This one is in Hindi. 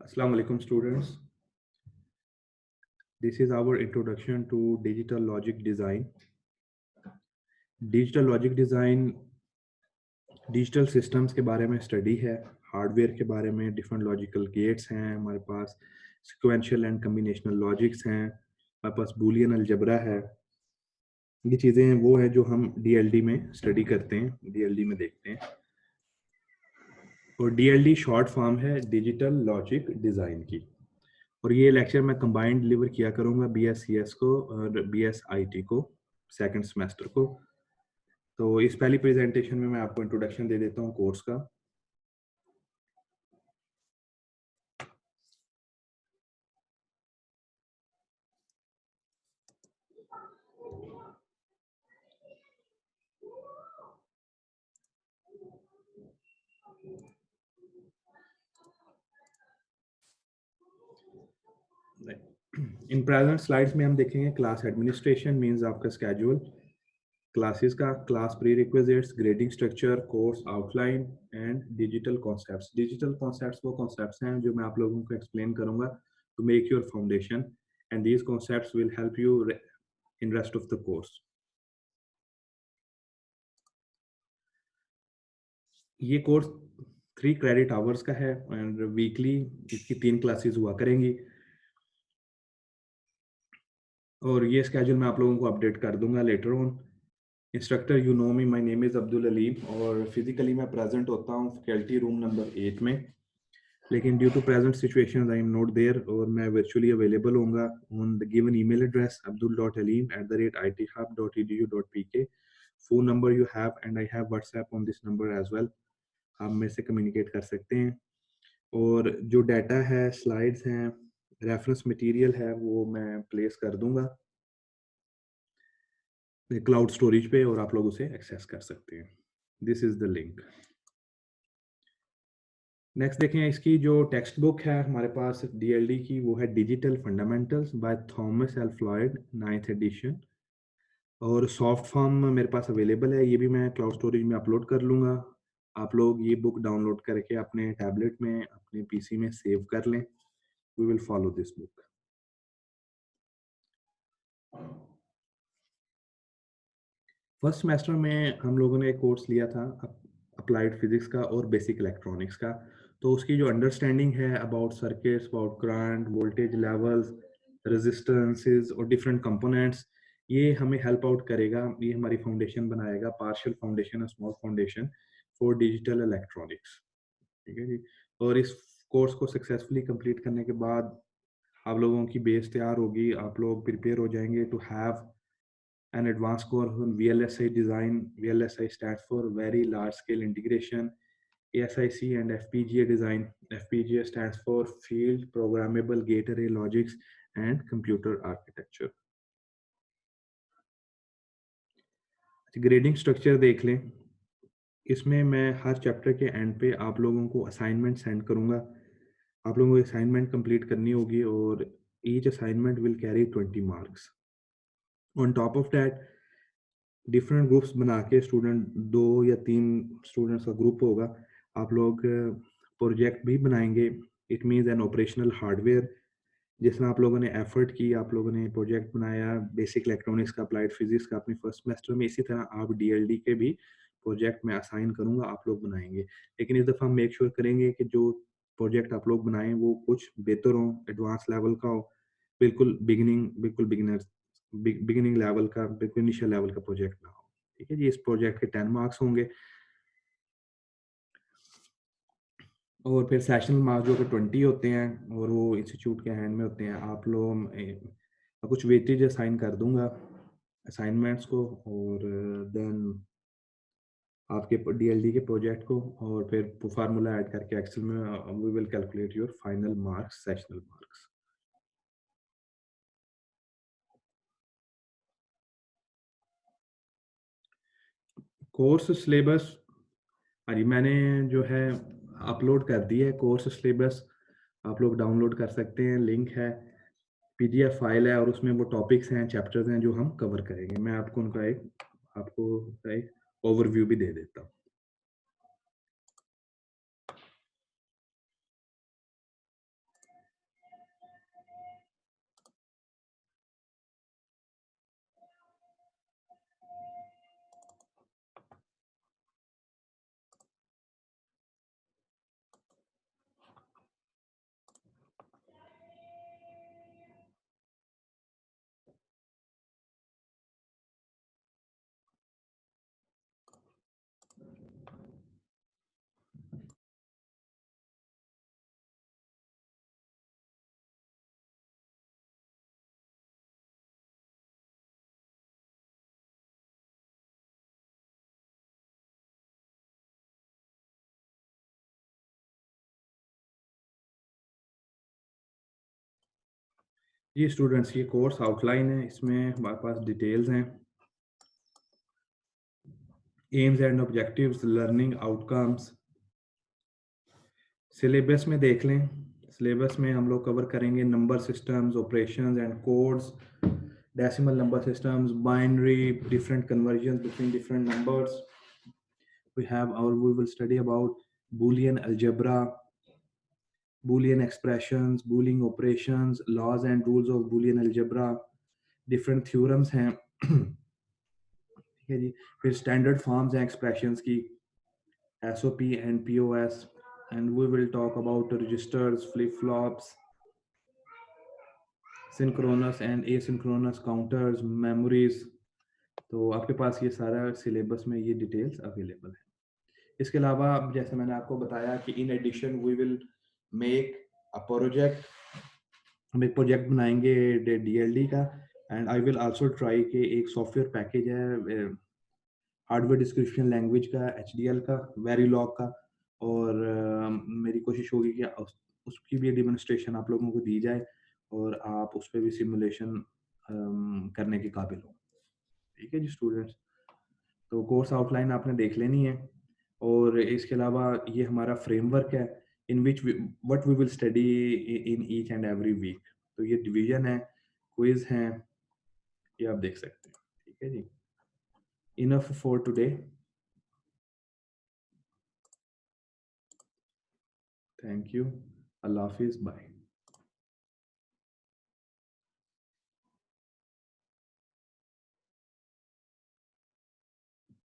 Assalamu alaikum students. This is our introduction to digital logic design. Digital logic design digital systems के बारे में स्टडी है, हार्डवेयर के बारे में डिफरेंट लॉजिकल गेट्स हैं हमारे पास, सिक्वेंशियल एंड कम्बिनेशनल लॉजिक्स हैं, हमारे पास बूलियन अलजबरा है। ये चीज़ें वो है जो हम डीएलडी में स्टडी करते हैं, डीएलडी में देखते हैं। और डीएलडी शॉर्ट फॉर्म है डिजिटल लॉजिक डिज़ाइन की। और ये लेक्चर मैं कंबाइंड डिलीवर किया करूंगा बीएससीएस को और बीएसआईटी को सेकंड सेमेस्टर को। तो इस पहली प्रेजेंटेशन में मैं आपको इंट्रोडक्शन दे देता हूँ कोर्स का। इन प्रेजेंट स्लाइड्स में हम देखेंगे क्लास एडमिनिस्ट्रेशन मींस आपका स्केड्यूल, क्लासेस का, class prerequisites, grading structure, course outline and digital concepts. Digital concepts वो कॉन्सेप्ट्स हैं जो मैं आप लोगों को एक्सप्लेन करूंगा to make your foundation and these concepts will help you in rest of the course. ये कोर्स 3 क्रेडिट आवर्स का है एंड वीकली इसकी 3 क्लासेस हुआ करेंगी। और ये स्केड्यूल मैं आप लोगों को अपडेट कर दूंगा later on. Instructor you know me, my name is Abdul Aleem और फिजिकली मैं प्रेजेंट होता हूँ फैकल्टी रूम नंबर 8 में, लेकिन due to present situation I am not there और मैं वर्चुअली अवेलेबल होऊंगा on the given email address abdul.aleem@ithu.edu.pk। Phone number you have and I have WhatsApp on this number as well. आप मेरे से कम्युनिकेट कर सकते हैं। और जो डाटा है, स्लाइड्स हैं, रेफरेंस मटेरियल है, वो मैं प्लेस कर दूंगा क्लाउड स्टोरेज पे और आप लोग उसे एक्सेस कर सकते हैं। This is the link. Next देखें, इसकी जो टेक्स्ट बुक है हमारे पास डीएलडी की, वो है digital fundamentals by Thomas L Floyd 9th edition. और सॉफ्ट फॉर्म मेरे पास अवेलेबल है, ये भी मैं क्लाउड स्टोरेज में अपलोड कर लूँगा। आप लोग ये बुक डाउनलोड करके अपने टैबलेट में, अपने पीसी में सेव कर लें। We will follow this book. First semester में हम लोगों ने एक कोर्स लिया था अप्लाइड फिजिक्स का और बेसिक इलेक्ट्रॉनिक्स का। तो उसकी जो अंडरस्टैंडिंग है about circuits, about current, voltage levels, resistances और डिफरेंट कंपोनेंट्स, ये हमें हेल्प आउट करेगा। ये हमारी फाउंडेशन बनाएगा, पार्शियल फाउंडेशन और small foundation for digital electronics. ठीक है जी। और इस कोर्स को सक्सेसफुली कंप्लीट करने के बाद आप लोगों की बेस तैयार होगी, आप लोग प्रिपेयर हो जाएंगे to have an advanced course on VLSI design. VLSI stands for Very Large Scale Integration. ASIC and FPGA design. FPGA stands for Field Programmable Gate Array Logics and Computer Architecture. Grading structure देख लें। इसमें मैं हर चैप्टर के एंड पे आप लोगों को असाइनमेंट सेंड करूंगा। आप लोगों को असाइनमेंट कंप्लीट करनी होगी और each assignment will carry 20 marks. On top of that different groups बना के, स्टूडेंट 2 या 3 स्टूडेंट्स का ग्रुप होगा, आप लोग प्रोजेक्ट भी बनाएंगे। It means N operational hardware. जिस तरह आप लोगों ने एफर्ट की, आप लोगों ने प्रोजेक्ट बनाया बेसिक इलेक्ट्रॉनिक्स का, अप्लाइड फिजिक्स का अपने फर्स्ट सेमेस्टर में, इसी तरह आप डीएलडी के भी प्रोजेक्ट में असाइन करूंगा, आप लोग बनाएंगे। लेकिन इस दफ़ा हम मेक श्योर करेंगे कि जो प्रोजेक्ट आप लोग बनाएं वो कुछ बेहतर हो, एडवांस लेवल का हो, बिल्कुल बिगिनिंग लेवल का, बिल्कुल इनिशियल लेवल का प्रोजेक्ट ना हो। ठीक है जी। इस प्रोजेक्ट के 10 मार्क्स होंगे और फिर सेशनल मार्क्स जो कि 20 होते हैं और वो इंस्टीट्यूट के हैंड में होते हैं। आप लोग कुछ वेटेज असाइन कर दूंगा असाइनमेंट्स को और देन आपके डीएलडी के प्रोजेक्ट को, और फिर फार्मूला ऐड करके एक्सेल में we will calculate your final marks, sessional marks. Course syllabus अरे मैंने जो है अपलोड कर दिया है कोर्स सिलेबस, आप लोग डाउनलोड कर सकते हैं, लिंक है, पीडीएफ फाइल है और उसमें वो टॉपिक्स हैं, चैप्टर्स हैं जो हम कवर करेंगे। मैं आपको उनका एक ओवरव्यू भी दे देता हूँ। ये स्टूडेंट्स ये कोर्स आउटलाइन है, इसमें हमारे पास डिटेल्स हैं। AIIMS and objectives, learning outcomes. Syllabus में देख लें, सिलेबस में हम लोग कवर करेंगे number systems, operations and codes, decimal number systems, binary, different conversions between different numbers. We will study about Boolean algebra, Boolean expressions, Boolean operations, laws and rules of Boolean algebra, different theorems हैं। ठीक है जी। फिर स्टैंडर्ड फॉर्म्स हैं एक्सप्रेशंस की, SOP and POS, and we will talk about registers, flip flops, synchronous and asynchronous counters, memories। तो आपके पास ये सारा सिलेबस में ये डिटेल्स अवेलेबल है। इसके अलावा जैसे मैंने आपको बताया कि in addition we will make a project, हम एक प्रोजेक्ट बनाएंगे DLD का। And I will also try कि एक सॉफ्टवेयर पैकेज है हार्डवेयर डिस्क्रिप्शन लैंग्वेज का, HDL का, वेरीलॉग का। और मेरी कोशिश होगी कि उसकी भी डेमोन्स्ट्रेशन आप लोगों को दी जाए और आप उस पर भी सिमुलेशन करने के काबिल हो। ठीक है जी स्टूडेंट्स, तो कोर्स आउटलाइन आपने देख लेनी है। और इसके अलावा ये हमारा फ्रेमवर्क है in which what we will study in each and every week. तो ये डिवीजन है, क्विज हैं, ये आप देख सकते हैं। ठीक है जी, enough for today. Thank you, अल्लाह हाफिज, बाय।